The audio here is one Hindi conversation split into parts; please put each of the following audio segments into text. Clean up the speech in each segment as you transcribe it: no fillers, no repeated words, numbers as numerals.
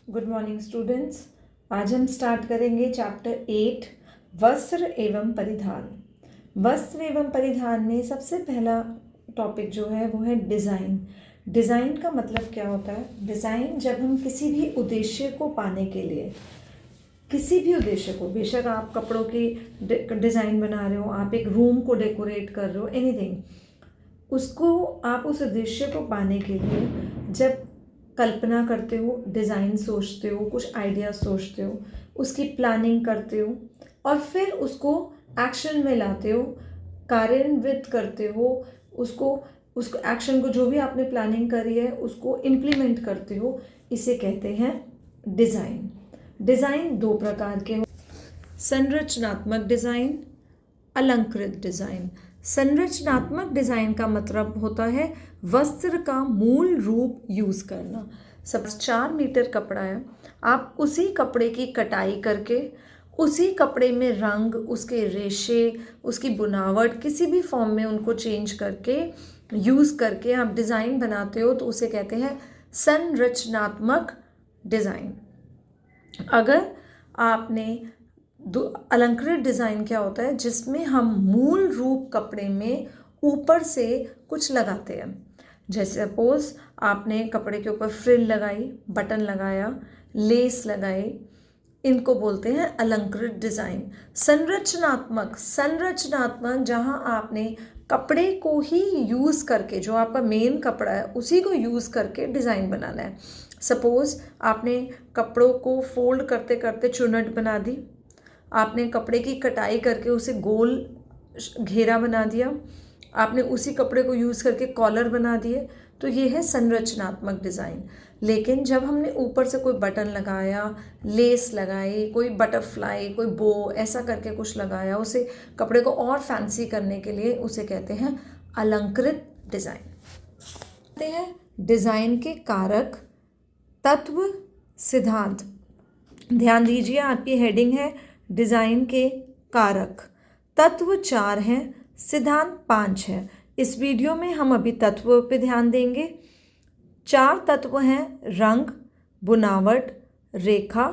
Good morning students. आज हम स्टार्ट करेंगे चैप्टर 8 वस्त्र एवं परिधान। वस्त्र एवं परिधान में सबसे पहला टॉपिक जो है वो है डिज़ाइन। डिज़ाइन का मतलब क्या होता है? डिज़ाइन जब हम किसी भी उद्देश्य को पाने के लिए, किसी भी उद्देश्य को, बेशक आप कपड़ों की डिज़ाइन बना रहे हो, आप एक रूम को डेकोरेट कर रहे हो, एनीथिंग, उसको आप उस उद्देश्य को पाने के लिए जब कल्पना करते हो, डिज़ाइन सोचते हो, कुछ आइडिया सोचते हो, उसकी प्लानिंग करते हो और फिर उसको एक्शन में लाते हो, कार्यान्वित करते हो, उसको एक्शन को, जो भी आपने प्लानिंग करी है उसको इम्प्लीमेंट करते हो, इसे कहते हैं डिज़ाइन। डिज़ाइन दो प्रकार के हो, संरचनात्मक डिज़ाइन, अलंकृत डिज़ाइन। संरचनात्मक डिज़ाइन का मतलब होता है वस्त्र का मूल रूप यूज़ करना। सब 4 मीटर कपड़ा है, आप उसी कपड़े की कटाई करके, उसी कपड़े में रंग, उसके रेशे, उसकी बुनावट, किसी भी फॉर्म में उनको चेंज करके, यूज़ करके आप डिज़ाइन बनाते हो, तो उसे कहते हैं संरचनात्मक डिज़ाइन। अगर आपने अलंकृत डिज़ाइन क्या होता है? जिसमें हम मूल रूप कपड़े में ऊपर से कुछ लगाते हैं। जैसे सपोज आपने कपड़े के ऊपर फ्रिल लगाई, बटन लगाया, लेस लगाई, इनको बोलते हैं अलंकृत डिज़ाइन। संरचनात्मक जहाँ आपने कपड़े को ही यूज़ करके, जो आपका मेन कपड़ा है उसी को यूज़ करके डिज़ाइन बनाना है। सपोज़ आपने कपड़ों को फोल्ड करते करते चुन्नट बना दी, आपने कपड़े की कटाई करके उसे गोल घेरा बना दिया, आपने उसी कपड़े को यूज़ करके कॉलर बना दिए, तो ये है संरचनात्मक डिज़ाइन। लेकिन जब हमने ऊपर से कोई बटन लगाया, लेस लगाई, कोई बटरफ्लाई, कोई बो, ऐसा करके कुछ लगाया, उसे कपड़े को और फैंसी करने के लिए, उसे कहते हैं अलंकृत डिज़ाइन। कहते हैं डिज़ाइन के कारक, तत्व, सिद्धांत। ध्यान दीजिए, आपकी हेडिंग है डिज़ाइन के कारक। तत्व 4 हैं, सिद्धांत 5 है। इस वीडियो में हम अभी तत्व पे ध्यान देंगे। 4 तत्व हैं, रंग, बुनावट, रेखा,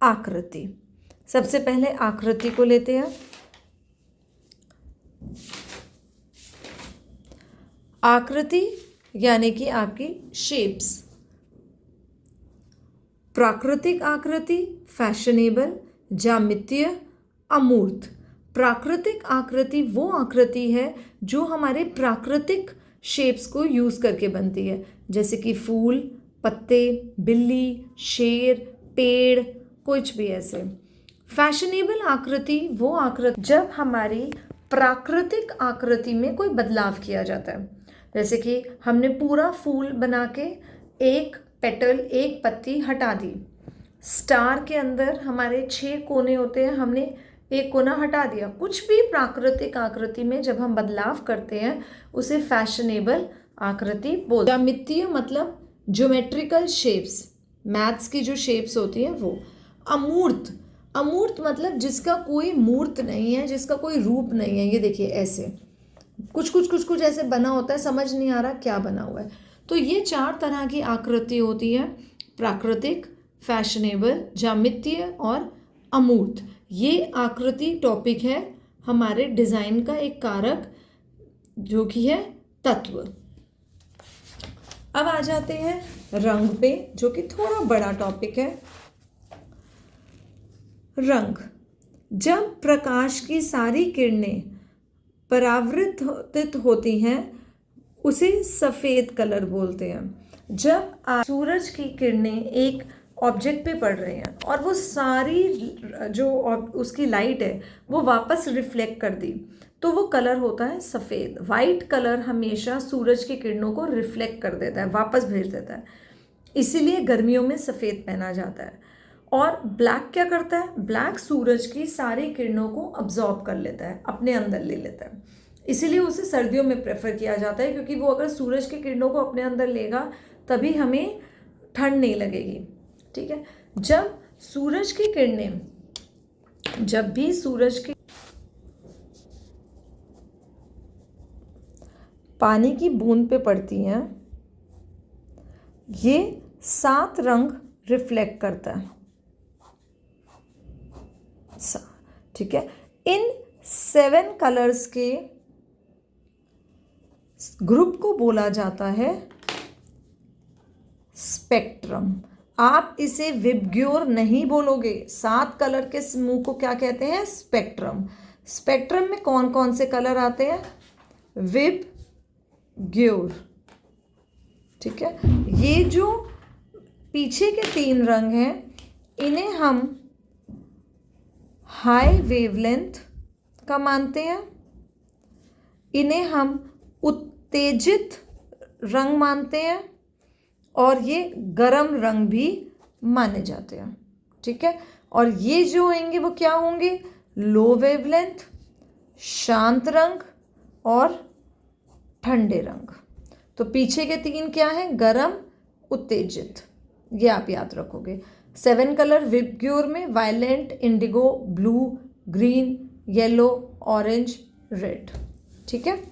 आकृति। सबसे पहले आकृति को लेते हैं। आकृति यानी कि आपकी शेप्स। प्राकृतिक आकृति, फैशनेबल, ज्यामितीय, अमूर्त। प्राकृतिक आकृति वो आकृति है जो हमारे प्राकृतिक शेप्स को यूज़ करके बनती है, जैसे कि फूल, पत्ते, बिल्ली, शेर, पेड़, कुछ भी ऐसे। फैशनेबल आकृति वो आकृति जब हमारी प्राकृतिक आकृति में कोई बदलाव किया जाता है, जैसे कि हमने पूरा फूल बना के एक पेटल, एक पत्ती हटा दी। स्टार के अंदर हमारे 6 कोने होते हैं, हमने एक कोना हटा दिया। कुछ भी प्राकृतिक आकृति में जब हम बदलाव करते हैं उसे फैशनेबल आकृति बोलते हैं। ज्यामितीय मतलब ज्योमेट्रिकल शेप्स, मैथ्स की जो शेप्स होती हैं वो। अमूर्त, अमूर्त मतलब जिसका कोई मूर्त नहीं है, जिसका कोई रूप नहीं है। ये देखिए ऐसे कुछ ऐसे बना होता है, समझ नहीं आ रहा क्या बना हुआ है। तो ये 4 तरह की आकृति होती है, प्राकृतिक, फैशनेबल, ज्यामितीय और अमूर्त। ये आकृति टॉपिक है हमारे डिज़ाइन का एक कारक, जो कि है तत्व। अब आ जाते हैं रंग पे, जो कि थोड़ा बड़ा टॉपिक है। रंग, जब प्रकाश की सारी किरणें परावर्तित होती हैं उसे सफ़ेद कलर बोलते हैं। जब सूरज की किरणें एक ऑब्जेक्ट पे पड़ रही हैं और वो सारी जो उसकी लाइट है वो वापस रिफ्लेक्ट कर दी, तो वो कलर होता है सफ़ेद। वाइट कलर हमेशा सूरज की किरणों को रिफ्लेक्ट कर देता है, वापस भेज देता है, इसीलिए गर्मियों में सफ़ेद पहना जाता है। और ब्लैक क्या करता है? ब्लैक सूरज की सारी किरणों को अब्जॉर्ब कर लेता है, अपने अंदर ले लेता है, इसीलिए उसे सर्दियों में प्रेफर किया जाता है, क्योंकि वो अगर सूरज की किरणों को अपने अंदर लेगा तभी हमें ठंड नहीं लगेगी। ठीक है, जब सूरज की किरणें, जब भी सूरज की पानी की बूंद पे पड़ती हैं, ये 7 रंग रिफ्लेक्ट करता है। ठीक है, इन 7 कलर्स के ग्रुप को बोला जाता है स्पेक्ट्रम। आप इसे विबग्योर नहीं बोलोगे, 7 कलर के समूह को क्या कहते हैं? स्पेक्ट्रम। स्पेक्ट्रम में कौन कौन से कलर आते हैं? विबग्योर। ठीक है, ये जो पीछे के 3 रंग हैं इन्हें हम हाई वेवलेंथ का मानते हैं, इन्हें हम उत्तेजित रंग मानते हैं और ये गर्म रंग भी माने जाते हैं। ठीक है, और ये जो होंगे वो क्या होंगे? लो वेवलेंथ, शांत रंग और ठंडे रंग। तो पीछे के 3 क्या हैं? गरम, उत्तेजित। ये आप याद रखोगे। 7 कलर विबग्योर में violent, Indigo, blue, green, yellow, orange, red. ठीक है,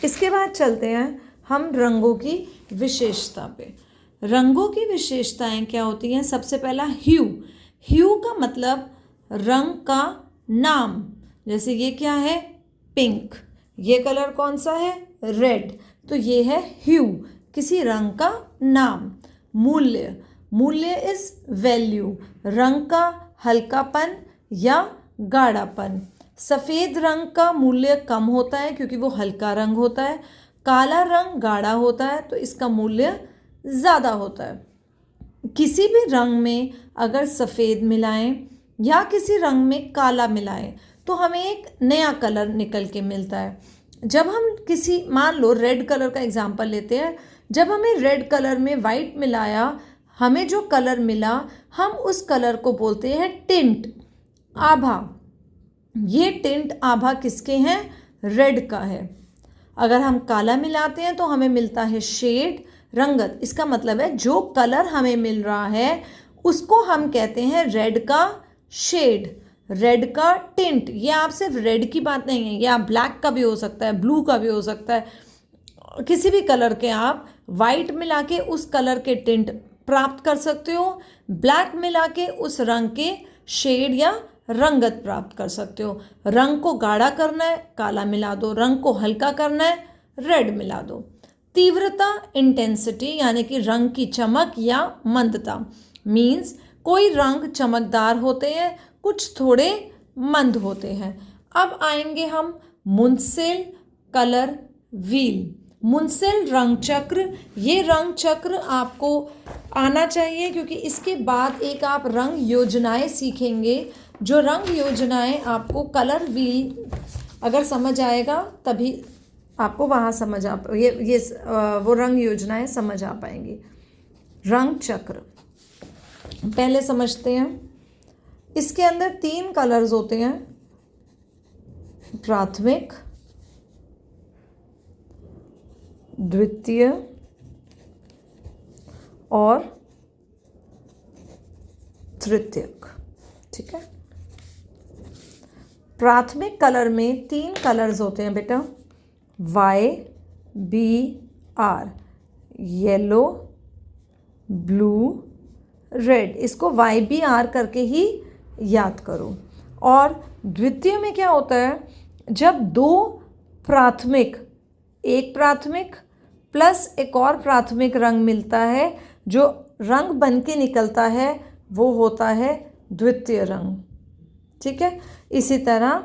इसके बाद चलते हैं हम रंगों की विशेषता पे। रंगों की विशेषताएं क्या होती हैं? सबसे पहला ह्यू। ह्यू का मतलब रंग का नाम। जैसे ये क्या है? पिंक। ये कलर कौन सा है? रेड। तो ये है ह्यू, किसी रंग का नाम। मूल्य, मूल्य इज वैल्यू, रंग का हल्कापन या गाढ़ापन। सफ़ेद रंग का मूल्य कम होता है क्योंकि वो हल्का रंग होता है। काला रंग गाढ़ा होता है तो इसका मूल्य ज़्यादा होता है। किसी भी रंग में अगर सफ़ेद मिलाएं या किसी रंग में काला मिलाएं तो हमें एक नया कलर निकल के मिलता है। जब हम किसी, मान लो रेड कलर का एग्जांपल लेते हैं, जब हमें रेड कलर में वाइट मिलाया, हमें जो कलर मिला हम उस कलर को बोलते हैं टिंट, आभा। ये टिंट आभा किसके हैं? रेड का है। अगर हम काला मिलाते हैं तो हमें मिलता है शेड, रंगत। इसका मतलब है जो कलर हमें मिल रहा है उसको हम कहते हैं रेड का शेड, रेड का टिंट। ये आप सिर्फ रेड की बात नहीं है, ये आप ब्लैक का भी हो सकता है, ब्लू का भी हो सकता है, किसी भी कलर के आप वाइट मिला के उस कलर के टिंट प्राप्त कर सकते हो, ब्लैक मिला के उस रंग के शेड या रंगत प्राप्त कर सकते हो। रंग को गाढ़ा करना है, काला मिला दो, रंग को हल्का करना है, रेड मिला दो। तीव्रता, इंटेंसिटी, यानी कि रंग की चमक या मंदता। मीन्स कोई रंग चमकदार होते हैं, कुछ थोड़े मंद होते हैं। अब आएंगे हम मुंसिल कलर व्हील। मुंसिल रंग चक्र। ये रंग चक्र आपको आना चाहिए क्योंकि इसके बाद एक आप रंग योजनाएं सीखेंगे। जो रंग योजनाएं आपको कलर व्हील अगर समझ आएगा तभी आपको वहाँ समझ आ वो रंग योजनाएं समझ आ पाएंगी। रंग चक्र पहले समझते हैं। इसके अंदर 3 कलर्स होते हैं, प्राथमिक, द्वितीय और तृतीयक। ठीक है, प्राथमिक कलर में 3 कलर्स होते हैं बेटा, YBR, येलो, ब्लू, रेड। इसको YBR करके ही याद करो। और द्वितीय में क्या होता है? जब 2 प्राथमिक, एक प्राथमिक प्लस एक और प्राथमिक रंग मिलता है, जो रंग बन के निकलता है वो होता है द्वितीय रंग। ठीक है, इसी तरह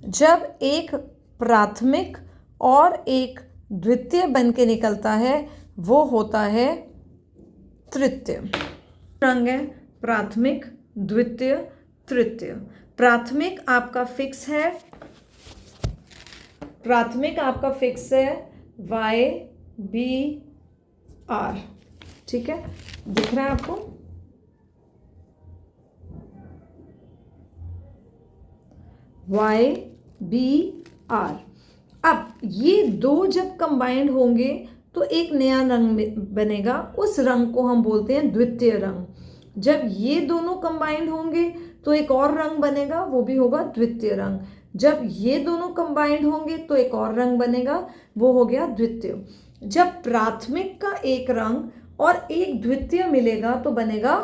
जब एक प्राथमिक और एक द्वितीय बन के निकलता है वो होता है तृतीय रंग। है प्राथमिक, द्वितीय, तृतीय। प्राथमिक आपका फिक्स है, प्राथमिक आपका फिक्स है YBR। ठीक है, दिख रहा है आपको? YBR। अब ये 2 जब कंबाइंड होंगे तो एक नया रंग बनेगा, उस रंग को हम बोलते हैं द्वितीय रंग। जब ये दोनों कंबाइंड होंगे तो एक और रंग बनेगा, वो भी होगा द्वितीय रंग। जब ये दोनों कंबाइंड होंगे तो एक और रंग बनेगा, वो हो गया द्वितीय। जब प्राथमिक का एक रंग और एक द्वितीय मिलेगा तो बनेगा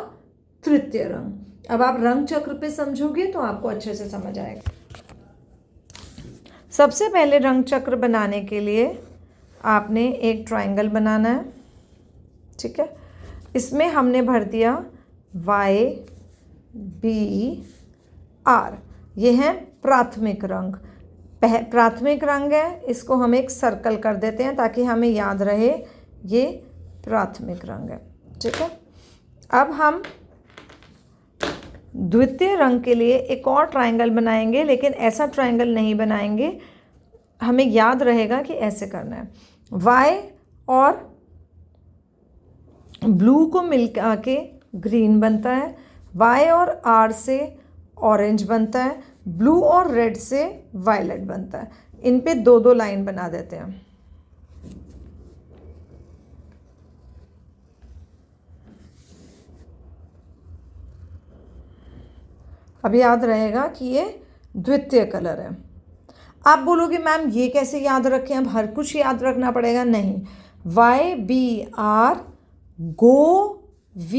तृतीय रंग। अब आप रंग चक्र पे समझोगे तो आपको अच्छे से समझ आएगा। सबसे पहले रंग चक्र बनाने के लिए आपने एक ट्रायंगल बनाना है, ठीक है। इसमें हमने भर दिया YBR, ये है प्राथमिक रंग। प्राथमिक रंग है, इसको हम एक सर्कल कर देते हैं ताकि हमें याद रहे ये प्राथमिक रंग है, ठीक है। अब हम द्वितीय रंग के लिए एक और ट्रायंगल बनाएंगे, लेकिन ऐसा ट्रायंगल नहीं बनाएंगे, हमें याद रहेगा कि ऐसे करना है। Y और ब्लू को मिलकर के ग्रीन बनता है, Y और R से ऑरेंज बनता है, ब्लू और रेड से वायलेट बनता है। इन पे दो दो लाइन बना देते हैं। अब याद रहेगा कि ये द्वितीय कलर है। आप बोलोगे मैम ये कैसे याद रखें, अब हर कुछ याद रखना पड़ेगा? नहीं, YBR गो V,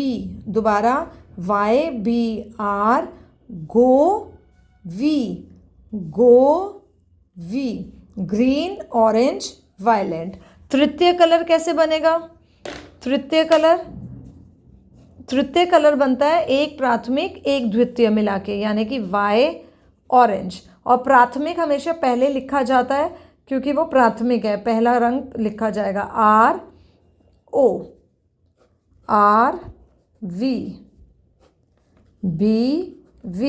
दोबारा YBR गो V, ग्रीन ऑरेंज वायलेट। तृतीय कलर कैसे बनेगा? तृतीय कलर बनता है एक प्राथमिक एक द्वितीय मिला के, यानी कि Y ऑरेंज। और प्राथमिक हमेशा पहले लिखा जाता है क्योंकि वो प्राथमिक है, पहला रंग लिखा जाएगा RORV, BG,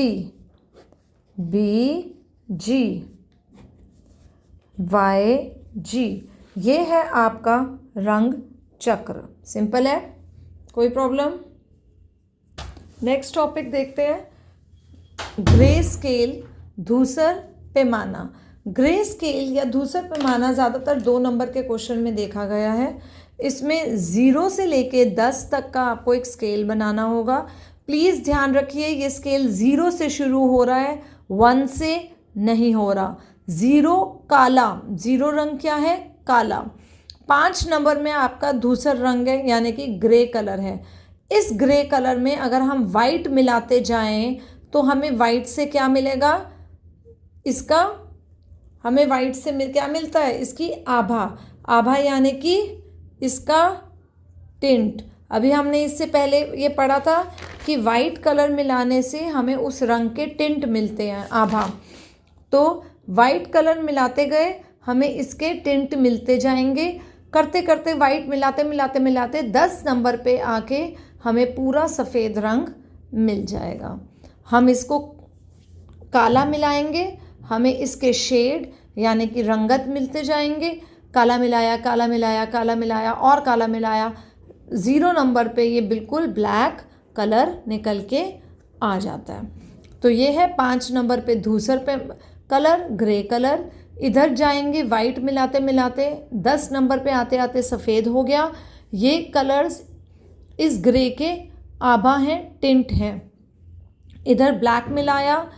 YG। ये है आपका रंग चक्र। सिंपल है, कोई प्रॉब्लम? नेक्स्ट टॉपिक देखते हैं, ग्रे स्केल, धूसर पैमाना। ग्रे स्केल या धूसर पैमाना ज़्यादातर 2 नंबर के क्वेश्चन में देखा गया है। इसमें 0 से लेके 10 तक का आपको एक स्केल बनाना होगा। प्लीज़ ध्यान रखिए, ये स्केल 0 से शुरू हो रहा है, 1 से नहीं हो रहा। 0 काला, 0 रंग क्या है? काला। 5 नंबर में आपका धूसर रंग है, यानी कि ग्रे कलर है। इस ग्रे कलर में अगर हम वाइट मिलाते जाएं तो हमें वाइट से क्या मिलेगा? इसका हमें वाइट से क्या मिलता है? इसकी आभा, यानी कि इसका टिंट। अभी हमने इससे पहले ये पढ़ा था कि वाइट कलर मिलाने से हमें उस रंग के टिंट मिलते हैं, आभा। तो वाइट कलर मिलाते गए हमें इसके टिंट मिलते जाएंगे, करते करते वाइट मिलाते मिलाते मिलाते 10 नंबर पे आके हमें पूरा सफ़ेद रंग मिल जाएगा। हम इसको काला मिलाएंगे, हमें इसके शेड यानी कि रंगत मिलते जाएंगे। काला मिलाया, काला मिलाया, काला मिलाया और काला मिलाया, 0 नंबर पे ये बिल्कुल ब्लैक कलर निकल के आ जाता है। तो ये है 5 नंबर पे धूसर पे कलर, ग्रे कलर। इधर जाएंगे वाइट मिलाते मिलाते 10 नंबर पे आते आते सफ़ेद हो गया। ये कलर्स इस ग्रे के आभा हैं, टिंट हैं। इधर ब्लैक मिलाया,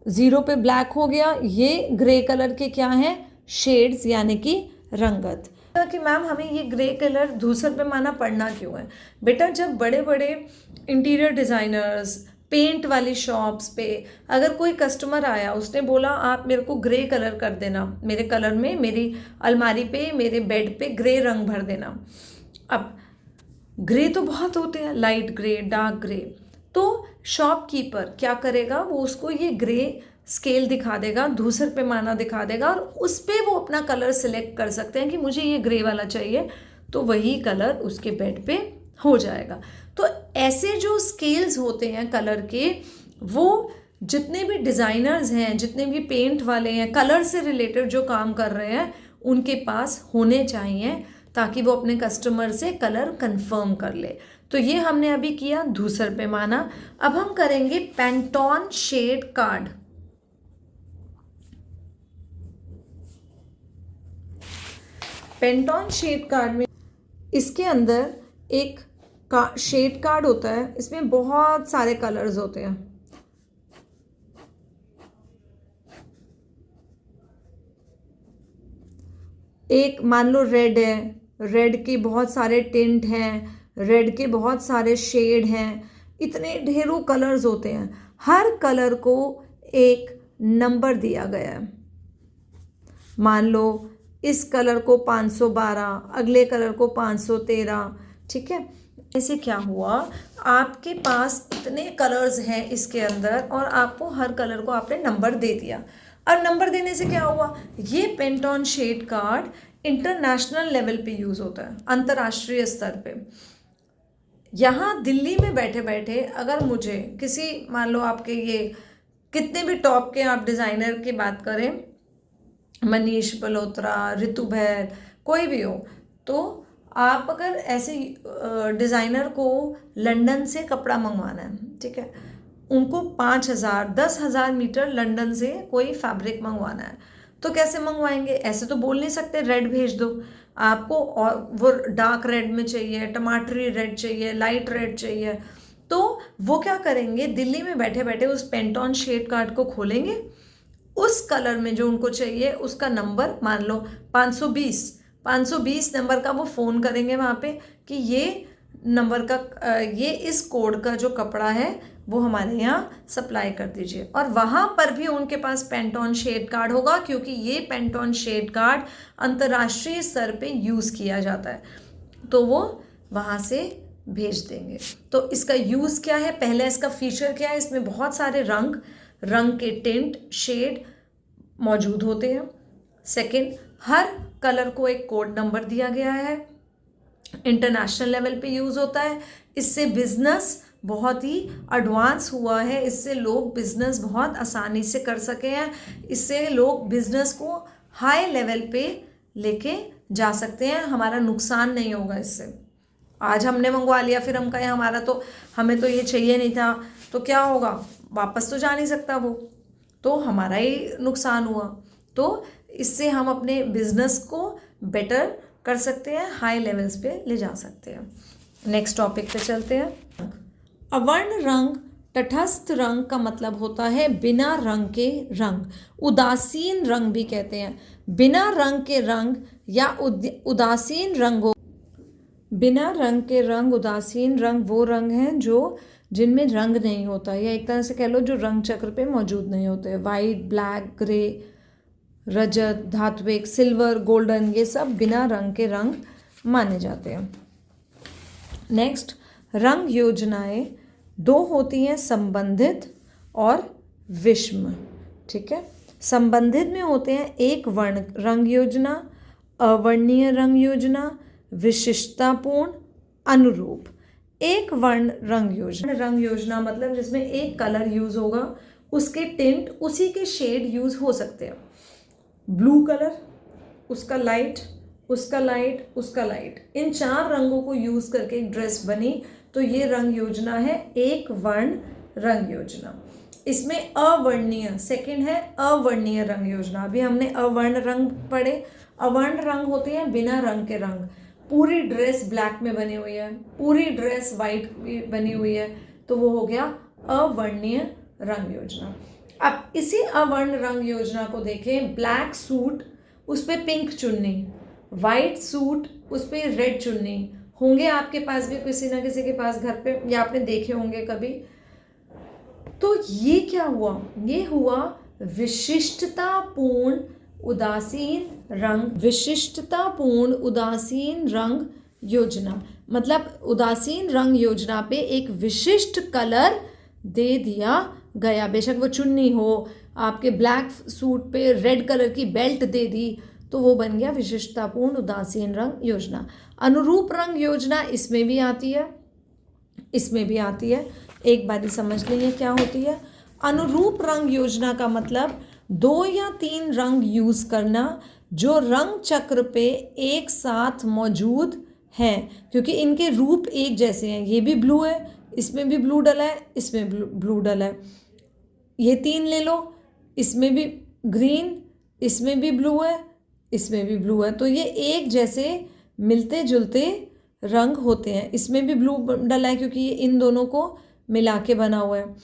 0 पे ब्लैक हो गया। ये ग्रे कलर के क्या हैं? शेड्स, यानी कि रंगत। कि मैम हमें ये ग्रे कलर धूसर पैमाना पढ़ना क्यों है? बेटा, जब बड़े बड़े इंटीरियर डिज़ाइनर्स, पेंट वाली शॉप्स पे अगर कोई कस्टमर आया, उसने बोला आप मेरे को ग्रे कलर कर देना, मेरे कलर में मेरी अलमारी पे, मेरे बेड पे ग्रे रंग भर देना। अब ग्रे तो बहुत होते हैं, लाइट ग्रे, डार्क ग्रे। तो शॉपकीपर क्या करेगा? वो उसको ये ग्रे स्केल दिखा देगा, धूसर पैमाना दिखा देगा, और उस पर वो अपना कलर सिलेक्ट कर सकते हैं कि मुझे ये ग्रे वाला चाहिए, तो वही कलर उसके बेड पे हो जाएगा। तो ऐसे जो स्केल्स होते हैं कलर के, वो जितने भी डिज़ाइनर्स हैं, जितने भी पेंट वाले हैं, कलर से रिलेटेड जो काम कर रहे हैं, उनके पास होने चाहिए, ताकि वो अपने कस्टमर से कलर कंफर्म कर ले। तो ये हमने अभी किया धूसर पैमाना। अब हम करेंगे Pantone shade card. Pantone shade card में इसके अंदर एक शेड कार्ड होता है, इसमें बहुत सारे कलर्स होते हैं। एक मान लो रेड है, रेड के बहुत सारे टिंट हैं, रेड के बहुत सारे शेड हैं, इतने ढेरों कलर्स होते हैं। हर कलर को एक नंबर दिया गया है। मान लो इस कलर को 512, अगले कलर को 513, ठीक है। ऐसे क्या हुआ, आपके पास इतने कलर्स हैं इसके अंदर और आपको हर कलर को आपने नंबर दे दिया। और नंबर देने से क्या हुआ, ये Pantone shade card international level पे यूज़ होता है, अंतर्राष्ट्रीय स्तर पे। यहाँ दिल्ली में बैठे बैठे अगर मुझे किसी, मान लो आपके ये कितने भी टॉप के आप डिज़ाइनर की बात करें, मनीष मल्होत्रा, ऋतु भैर, कोई भी हो, तो आप अगर ऐसे डिज़ाइनर को लंदन से कपड़ा मंगवाना है, ठीक है, उनको 5,000 10,000 मीटर लंदन से कोई फैब्रिक मंगवाना है, तो कैसे मंगवाएंगे? ऐसे तो बोल नहीं सकते रेड भेज दो आपको, और वो डार्क रेड में चाहिए, टमाटरी रेड चाहिए, लाइट रेड चाहिए। तो वो क्या करेंगे, दिल्ली में बैठे बैठे उस पेंटोन शेड कार्ड को खोलेंगे, उस कलर में जो उनको चाहिए उसका नंबर, मान लो 520 नंबर का, वो फ़ोन करेंगे वहाँ पे कि ये नंबर का ये इस कोड का जो कपड़ा है वो हमारे यहाँ सप्लाई कर दीजिए। और वहाँ पर भी उनके पास पेंटोन शेड कार्ड होगा, क्योंकि ये पेंटोन शेड कार्ड अंतर्राष्ट्रीय स्तर पे यूज़ किया जाता है, तो वो वहाँ से भेज देंगे। तो इसका यूज़ क्या है, पहले इसका फीचर क्या है, इसमें बहुत सारे रंग के टिंट शेड मौजूद होते हैं। सेकंड, हर कलर को एक कोड नंबर दिया गया है, इंटरनेशनल लेवल पे यूज़ होता है। इससे बिजनेस बहुत ही एडवांस हुआ है, इससे लोग बिजनेस बहुत आसानी से कर सके हैं, इससे लोग बिजनेस को हाई लेवल पे लेके जा सकते हैं, हमारा नुकसान नहीं होगा इससे। आज हमने मंगवा लिया, फिर हम कहें हमारा तो, हमें तो ये चाहिए नहीं था, तो क्या होगा, वापस तो जा नहीं सकता वो, तो हमारा ही नुकसान हुआ। तो इससे हम अपने बिजनेस को बेटर कर सकते हैं, हाई लेवल्स पे ले जा सकते हैं। नेक्स्ट टॉपिक पे चलते हैं। अवर्ण रंग, तटस्थ रंग का मतलब होता है बिना रंग के रंग, उदासीन रंग भी कहते हैं। बिना रंग के रंग या उदासीन रंगों, बिना रंग के रंग, उदासीन रंग वो रंग हैं जो जिनमें रंग नहीं होता, या एक तरह से कह लो जो रंग चक्र पे मौजूद नहीं होते। वाइट, ब्लैक, ग्रे, रजत, धात्विक, सिल्वर, गोल्डन, ये सब बिना रंग के रंग माने जाते हैं। नेक्स्ट, रंग योजनाएं दो होती हैं, संबंधित और विषम, ठीक है। संबंधित में होते हैं एक वर्ण रंग योजना, अवर्णीय रंग योजना, विशिष्टतापूर्ण, अनुरूप। एक वर्ण रंग योजना मतलब जिसमें एक कलर यूज होगा, उसके टिंट, उसी के शेड यूज हो सकते हैं। ब्लू कलर, उसका लाइट, उसका लाइट, उसका लाइट, इन 4 रंगों को यूज करके एक ड्रेस बनी, तो ये रंग योजना है एक वर्ण रंग योजना। इसमें अवर्णीय, सेकंड है अवर्णीय रंग योजना। अभी हमने अवर्ण रंग पढ़े। अवर्ण रंग होते हैं बिना रंग के रंग। पूरी ड्रेस ब्लैक में बनी हुई है, पूरी ड्रेस वाइट में बनी हुई है, तो वो हो गया अवर्णीय रंग योजना। अब इसी अवर्ण रंग योजना को देखें, ब्लैक सूट, उस पर पिंक चुन्नी, वाइट सूट, उस पर रेड चुन्नी, होंगे आपके पास भी किसी ना किसी के पास घर पे, या आपने देखे होंगे कभी। तो ये क्या हुआ, ये हुआ विशिष्टतापूर्ण उदासीन रंग, विशिष्टतापूर्ण उदासीन रंग योजना। मतलब उदासीन रंग योजना पे एक विशिष्ट कलर दे दिया गया, बेशक वो चुन्नी हो, आपके ब्लैक सूट पे रेड कलर की बेल्ट दे दी, तो वो बन गया विशिष्टतापूर्ण उदासीन रंग योजना। अनुरूप रंग योजना इसमें भी आती है, इसमें भी आती है, एक बारी समझ लीजिए क्या होती है। अनुरूप रंग योजना का मतलब 2 या 3 रंग यूज करना जो रंग चक्र पे एक साथ मौजूद हैं, क्योंकि इनके रूप एक जैसे हैं। ये भी ब्लू है, इसमें भी ब्लू डला है, इसमें ब्लू डला है, ये 3 ले लो, इसमें भी ग्रीन, इसमें भी ब्लू है, इसमें भी ब्लू है, तो ये एक जैसे मिलते जुलते रंग होते हैं। इसमें भी ब्लू डला है क्योंकि ये इन दोनों को मिला के बना हुआ है।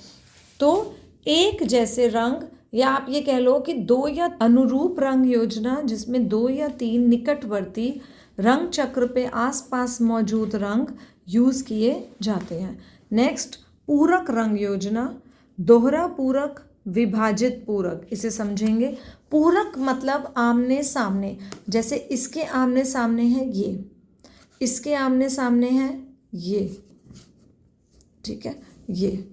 तो एक जैसे रंग, या आप ये कह लो कि 2 या अनुरूप रंग योजना जिसमें 2 या 3 निकटवर्ती रंग चक्र पे आसपास मौजूद रंग यूज़ किए जाते हैं। नेक्स्ट, पूरक रंग योजना, दोहरा पूरक, विभाजित पूरक। इसे समझेंगे। पूरक मतलब आमने सामने, जैसे इसके आमने सामने है ये, इसके आमने सामने है ये, ठीक है, ये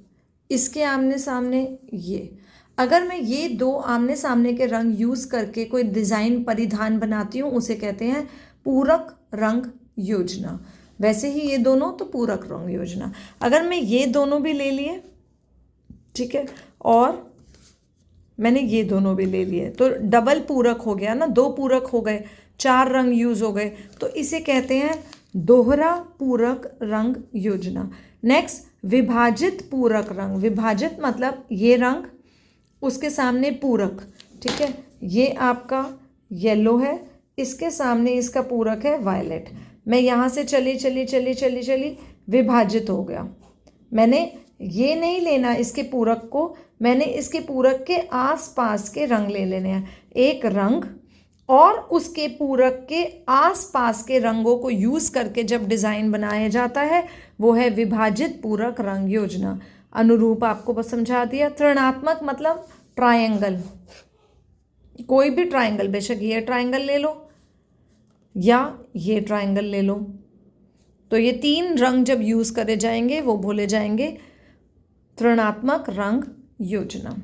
इसके आमने सामने ये। अगर मैं ये दो आमने सामने के रंग यूज़ करके कोई डिज़ाइन परिधान बनाती हूँ, उसे कहते हैं पूरक रंग योजना। वैसे ही ये दोनों तो पूरक रंग योजना। अगर मैं ये दोनों भी ले लिए, ठीक है, और मैंने ये दोनों भी ले लिए, तो डबल पूरक हो गया ना, दो पूरक हो गए, चार रंग यूज हो गए, तो इसे कहते हैं दोहरा पूरक रंग योजना। नेक्स्ट, विभाजित पूरक रंग। विभाजित मतलब ये रंग, उसके सामने पूरक, ठीक है, ये आपका येलो है, इसके सामने इसका पूरक है वायलेट। मैं यहाँ से चली विभाजित हो गया। मैंने ये नहीं लेना इसके पूरक को, मैंने इसके पूरक के आसपास के रंग ले लेने हैं। एक रंग और उसके पूरक के आसपास के रंगों को यूज़ करके जब डिज़ाइन बनाया जाता है, वो है विभाजित पूरक रंग योजना। अनुरूप आपको बस समझा दिया। त्रिणात्मक मतलब ट्रायंगल, कोई भी ट्रायंगल, बेशक ये ट्रायंगल ले लो या ये ट्रायंगल ले लो, तो ये तीन रंग जब यूज़ करे जाएंगे वो बोले जाएंगे त्रिणात्मक रंग योजना।